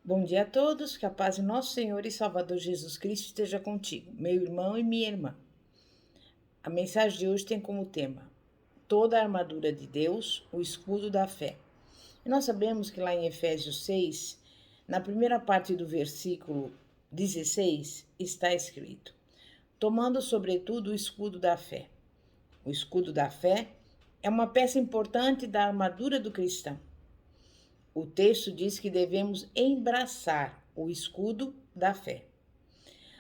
Bom dia a todos, que a paz de nosso Senhor e Salvador Jesus Cristo esteja contigo, meu irmão e minha irmã. A mensagem de hoje tem como tema toda a armadura de Deus, o escudo da fé. E nós sabemos que lá em Efésios 6, na primeira parte do versículo 16, está escrito: tomando sobretudo o escudo da fé. O escudo da fé é uma peça importante da armadura do cristão. O texto diz que devemos embraçar o escudo da fé.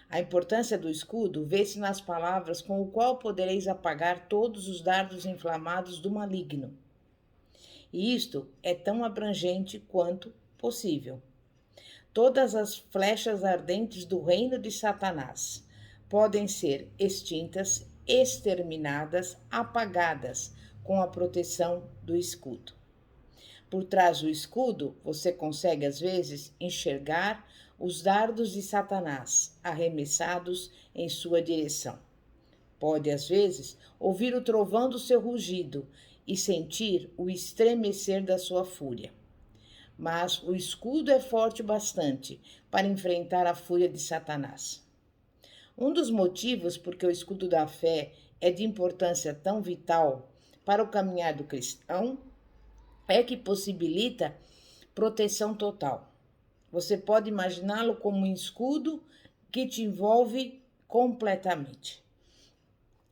A importância do escudo vê-se nas palavras com o qual podereis apagar todos os dardos inflamados do maligno. E isto é tão abrangente quanto possível. Todas as flechas ardentes do reino de Satanás podem ser extintas, exterminadas, apagadas com a proteção do escudo. Por trás do escudo, você consegue às vezes enxergar os dardos de Satanás arremessados em sua direção. Pode às vezes ouvir o trovão do seu rugido e sentir o estremecer da sua fúria. Mas o escudo é forte bastante para enfrentar a fúria de Satanás. Um dos motivos por que o escudo da fé é de importância tão vital para o caminhar do cristão é que possibilita proteção total. Você pode imaginá-lo como um escudo que te envolve completamente.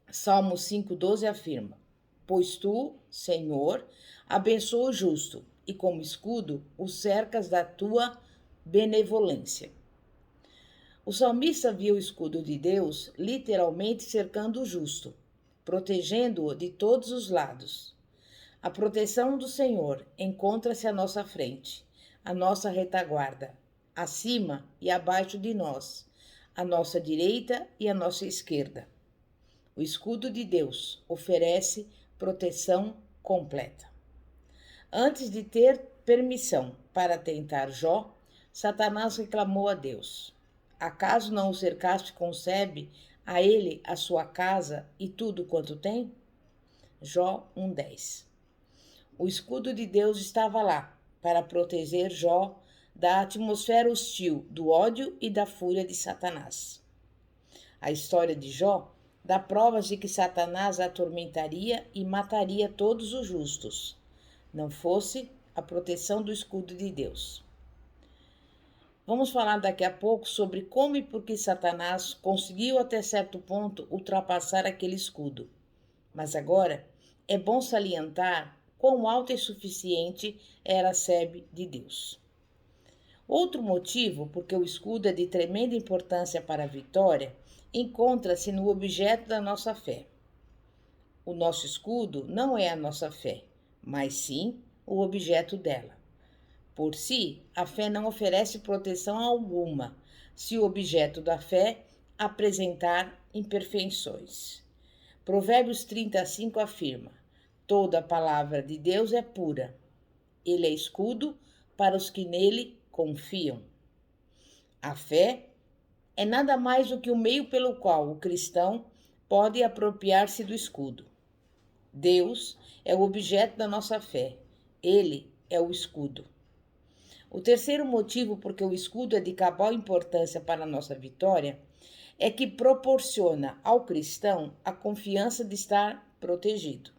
Salmo 5,12 afirma: pois tu, Senhor, abençoa o justo, e como escudo o cercas da tua benevolência. O salmista viu o escudo de Deus literalmente cercando o justo, protegendo-o de todos os lados. A proteção do Senhor encontra-se à nossa frente, à nossa retaguarda, acima e abaixo de nós, à nossa direita e à nossa esquerda. O escudo de Deus oferece proteção completa. Antes de ter permissão para tentar Jó, Satanás reclamou a Deus: acaso não o cercaste concebe a ele a sua casa e tudo quanto tem? Jó 1,10. O escudo de Deus estava lá para proteger Jó da atmosfera hostil, do ódio e da fúria de Satanás. A história de Jó dá provas de que Satanás atormentaria e mataria todos os justos, não fosse a proteção do escudo de Deus. Vamos falar daqui a pouco sobre como e por que Satanás conseguiu até certo ponto ultrapassar aquele escudo. Mas agora é bom salientar quão alta e suficiente era a sebe de Deus. Outro motivo por que o escudo é de tremenda importância para a vitória encontra-se no objeto da nossa fé. O nosso escudo não é a nossa fé, mas sim o objeto dela. Por si, a fé não oferece proteção alguma se o objeto da fé apresentar imperfeições. Provérbios 35 afirma: toda a palavra de Deus é pura. Ele é escudo para os que nele confiam. A fé é nada mais do que o meio pelo qual o cristão pode apropriar-se do escudo. Deus é o objeto da nossa fé. Ele é o escudo. O terceiro motivo por que o escudo é de cabal importância para a nossa vitória é que proporciona ao cristão a confiança de estar protegido.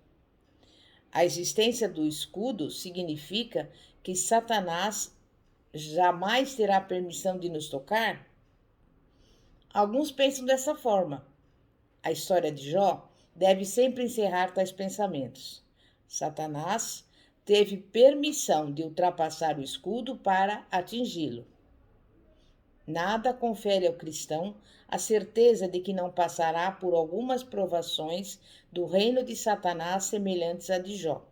A existência do escudo significa que Satanás jamais terá permissão de nos tocar? Alguns pensam dessa forma. A história de Jó deve sempre encerrar tais pensamentos. Satanás teve permissão de ultrapassar o escudo para atingi-lo. Nada confere ao cristão a certeza de que não passará por algumas provações do reino de Satanás semelhantes a de Jó.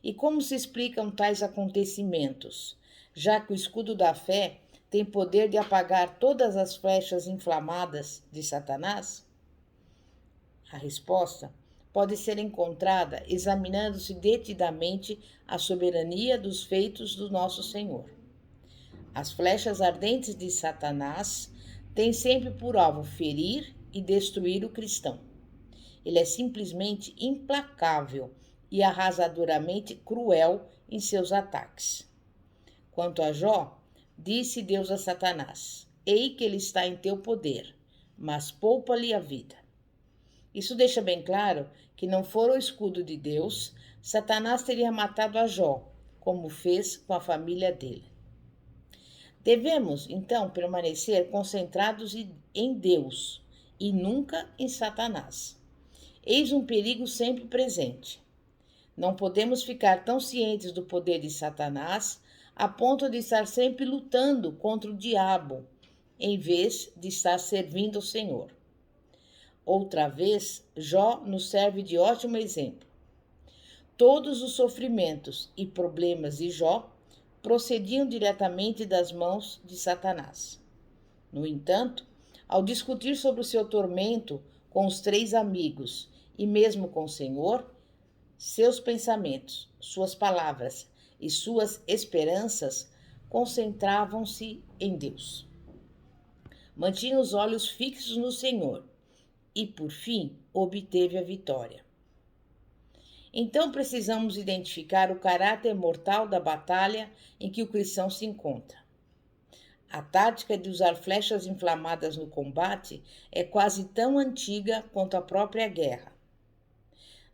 E como se explicam tais acontecimentos, já que o escudo da fé tem poder de apagar todas as flechas inflamadas de Satanás? A resposta pode ser encontrada examinando-se detidamente a soberania dos feitos do nosso Senhor. As flechas ardentes de Satanás têm sempre por alvo ferir e destruir o cristão. Ele é simplesmente implacável e arrasadoramente cruel em seus ataques. Quanto a Jó, Disse Deus a Satanás: Ei que ele está em teu poder, mas poupa-lhe a vida. Isso deixa bem claro que não for o escudo de Deus, Satanás teria matado a Jó, como fez com a família dele. Devemos, então, permanecer concentrados em Deus e nunca em Satanás. Eis um perigo sempre presente. Não podemos ficar tão cientes do poder de Satanás a ponto de estar sempre lutando contra o diabo, em vez de estar servindo ao Senhor. Outra vez, Jó nos serve de ótimo exemplo. Todos os sofrimentos e problemas de Jó procediam diretamente das mãos de Satanás. No entanto, ao discutir sobre o seu tormento com os 3 amigos e mesmo com o Senhor, seus pensamentos, suas palavras e suas esperanças concentravam-se em Deus. Mantinha os olhos fixos no Senhor e, por fim, obteve a vitória. Então precisamos identificar o caráter mortal da batalha em que o cristão se encontra. A tática de usar flechas inflamadas no combate é quase tão antiga quanto a própria guerra.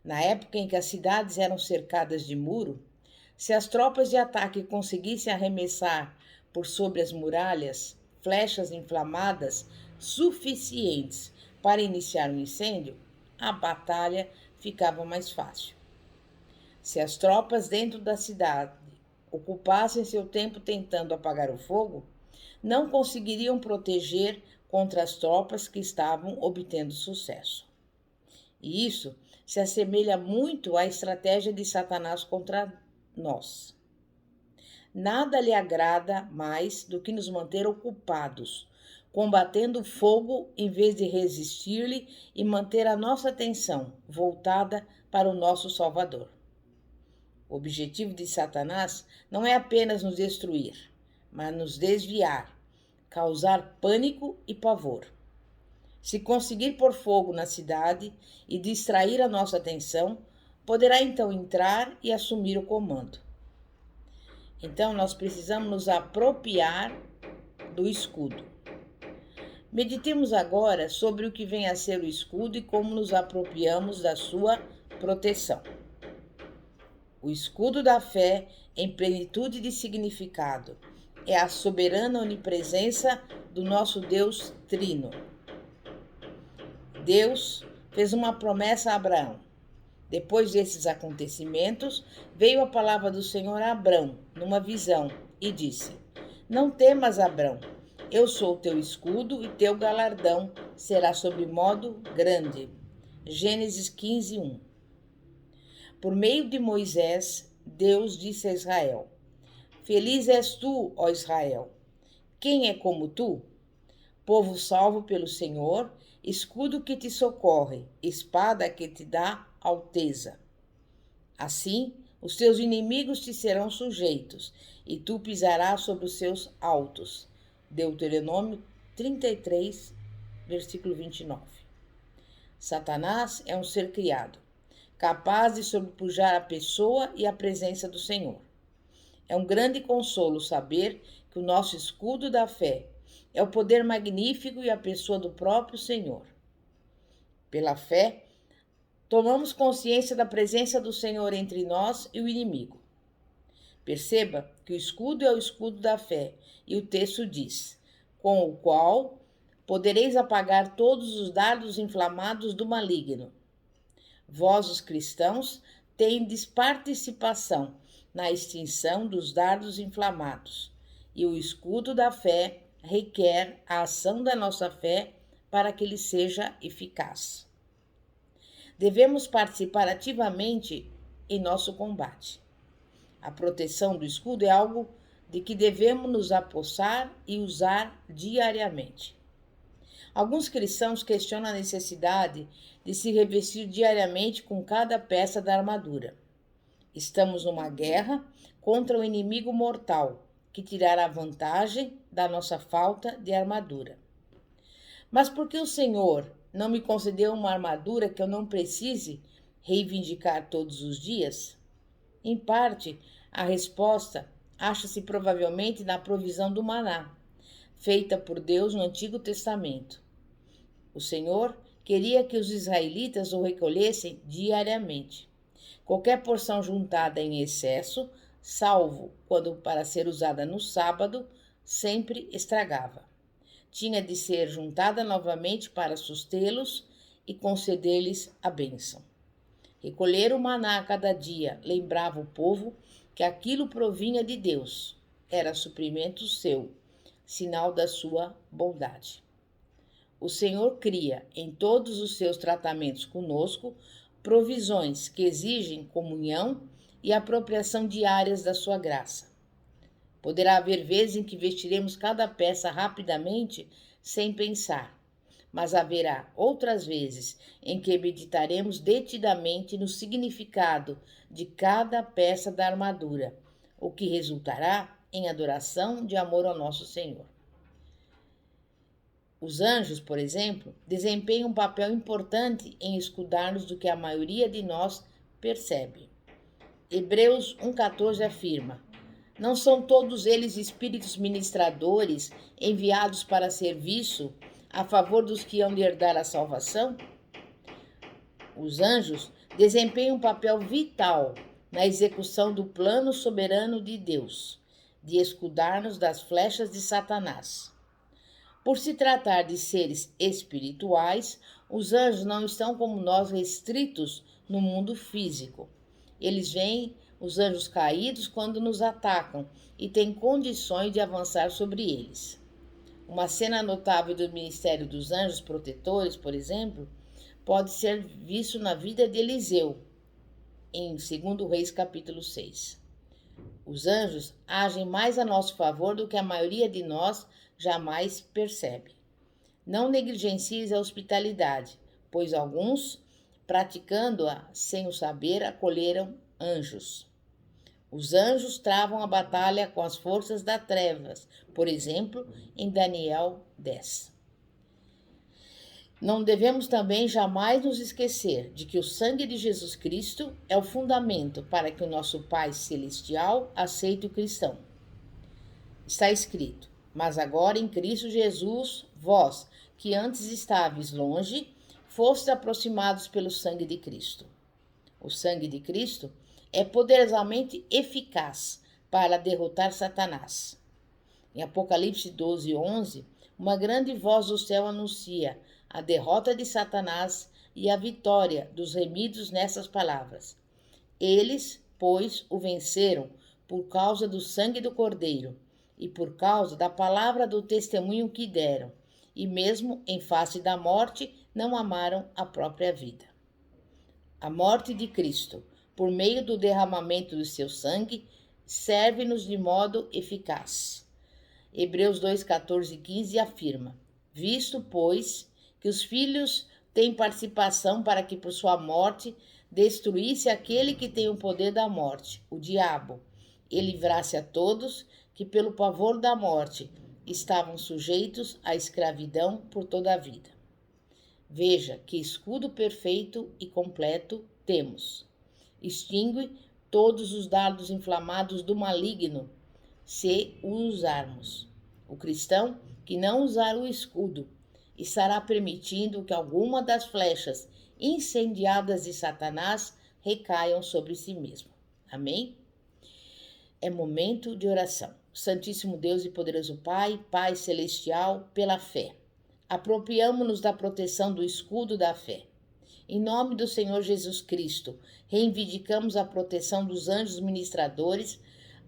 Na época em que as cidades eram cercadas de muro, se as tropas de ataque conseguissem arremessar por sobre as muralhas flechas inflamadas suficientes para iniciar um incêndio, a batalha ficava mais fácil. Se as tropas dentro da cidade ocupassem seu tempo tentando apagar o fogo, não conseguiriam proteger contra as tropas que estavam obtendo sucesso. E isso se assemelha muito à estratégia de Satanás contra nós. Nada lhe agrada mais do que nos manter ocupados, combatendo o fogo em vez de resistir-lhe e manter a nossa atenção voltada para o nosso Salvador. O objetivo de Satanás não é apenas nos destruir, mas nos desviar, causar pânico e pavor. Se conseguir pôr fogo na cidade e distrair a nossa atenção, poderá então entrar e assumir o comando. Então, nós precisamos nos apropriar do escudo. Meditemos agora sobre o que vem a ser o escudo e como nos apropriamos da sua proteção. O escudo da fé, em plenitude de significado, é a soberana onipresença do nosso Deus Trino. Deus fez uma promessa a Abraão. Depois desses acontecimentos, veio a palavra do Senhor a Abrão, numa visão, e disse: Não temas, Abrão, eu sou teu escudo e teu galardão será sobremodo grande. Gênesis 15:1. Por meio de Moisés, Deus disse a Israel: Feliz és tu, ó Israel. Quem é como tu? Povo salvo pelo Senhor, escudo que te socorre, espada que te dá alteza. Assim, os teus inimigos te serão sujeitos, e tu pisarás sobre os seus altos. Deuteronômio 33, versículo 29. Satanás é um ser criado, capaz de sobrepujar a pessoa e a presença do Senhor. É um grande consolo saber que o nosso escudo da fé é o poder magnífico e a pessoa do próprio Senhor. Pela fé, tomamos consciência da presença do Senhor entre nós e o inimigo. Perceba que o escudo é o escudo da fé, e o texto diz: com o qual podereis apagar todos os dardos inflamados do maligno. Vós, os cristãos, tendes participação na extinção dos dardos inflamados, e o escudo da fé requer a ação da nossa fé para que ele seja eficaz. Devemos participar ativamente em nosso combate. A proteção do escudo é algo de que devemos nos apossar e usar diariamente. Alguns cristãos questionam a necessidade de se revestir diariamente com cada peça da armadura. Estamos numa guerra contra um inimigo mortal que tirará vantagem da nossa falta de armadura. Mas por que o Senhor não me concedeu uma armadura que eu não precise reivindicar todos os dias? Em parte, a resposta acha-se provavelmente na provisão do maná, feita por Deus no Antigo Testamento. O Senhor queria que os israelitas o recolhessem diariamente. Qualquer porção juntada em excesso, salvo quando para ser usada no sábado, sempre estragava. Tinha de ser juntada novamente para sustê-los e conceder-lhes a bênção. Recolher o maná a cada dia lembrava o povo que aquilo provinha de Deus, era suprimento seu, sinal da sua bondade. O Senhor cria, em todos os seus tratamentos conosco, provisões que exigem comunhão e apropriação diárias da sua graça. Poderá haver vezes em que vestiremos cada peça rapidamente, sem pensar, mas haverá outras vezes em que meditaremos detidamente no significado de cada peça da armadura, o que resultará em adoração de amor ao nosso Senhor. Os anjos, por exemplo, desempenham um papel importante em escudar-nos do que a maioria de nós percebe. Hebreus 1,14 afirma: não são todos eles espíritos ministradores enviados para serviço a favor dos que hão de herdar a salvação? Os anjos desempenham um papel vital na execução do plano soberano de Deus, de escudar-nos das flechas de Satanás. Por se tratar de seres espirituais, os anjos não estão como nós restritos no mundo físico. Eles veem os anjos caídos quando nos atacam e têm condições de avançar sobre eles. Uma cena notável do ministério dos anjos protetores, por exemplo, pode ser visto na vida de Eliseu, em 2 Reis capítulo 6. Os anjos agem mais a nosso favor do que a maioria de nós jamais percebe. Não negligencies a hospitalidade, pois alguns, praticando-a sem o saber, acolheram anjos. Os anjos travam a batalha com as forças das trevas, por exemplo, em Daniel 10. Não devemos também jamais nos esquecer de que o sangue de Jesus Cristo é o fundamento para que o nosso Pai Celestial aceite o cristão. Está escrito: mas agora em Cristo Jesus, vós, que antes estáveis longe, fostes aproximados pelo sangue de Cristo. O sangue de Cristo é poderosamente eficaz para derrotar Satanás. Em Apocalipse 12:11, uma grande voz do céu anuncia a derrota de Satanás e a vitória dos remidos nessas palavras: eles, pois, o venceram por causa do sangue do Cordeiro e por causa da palavra do testemunho que deram, e mesmo em face da morte não amaram a própria vida. A morte de Cristo, por meio do derramamento do seu sangue, serve-nos de modo eficaz. Hebreus 2:14 e 15 afirma: visto, pois, que os filhos têm participação para que por sua morte destruísse aquele que tem o poder da morte, o diabo, e livrasse a todos que pelo pavor da morte estavam sujeitos à escravidão por toda a vida. Veja que escudo perfeito e completo temos. Extingue todos os dardos inflamados do maligno, se o usarmos. O cristão que não usar o escudo estará permitindo que alguma das flechas incendiadas de Satanás recaiam sobre si mesmo. Amém? É momento de oração. Santíssimo Deus e poderoso Pai, Pai Celestial, pela fé, apropriamo-nos da proteção do escudo da fé. Em nome do Senhor Jesus Cristo, reivindicamos a proteção dos anjos ministradores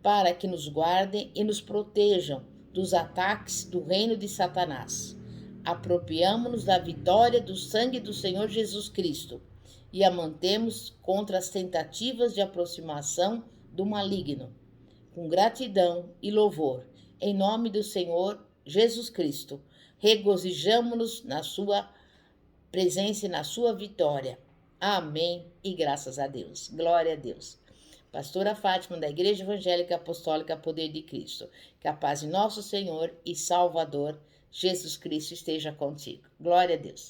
para que nos guardem e nos protejam dos ataques do reino de Satanás. Apropriamo-nos da vitória do sangue do Senhor Jesus Cristo e a mantemos contra as tentativas de aproximação do maligno. Com gratidão e louvor, em nome do Senhor Jesus Cristo, regozijamo-nos na sua presença e na sua vitória. Amém e graças a Deus. Glória a Deus. Pastora Fátima, da Igreja Evangélica Apostólica Poder de Cristo. Que a paz de nosso Senhor e Salvador Jesus Cristo esteja contigo. Glória a Deus.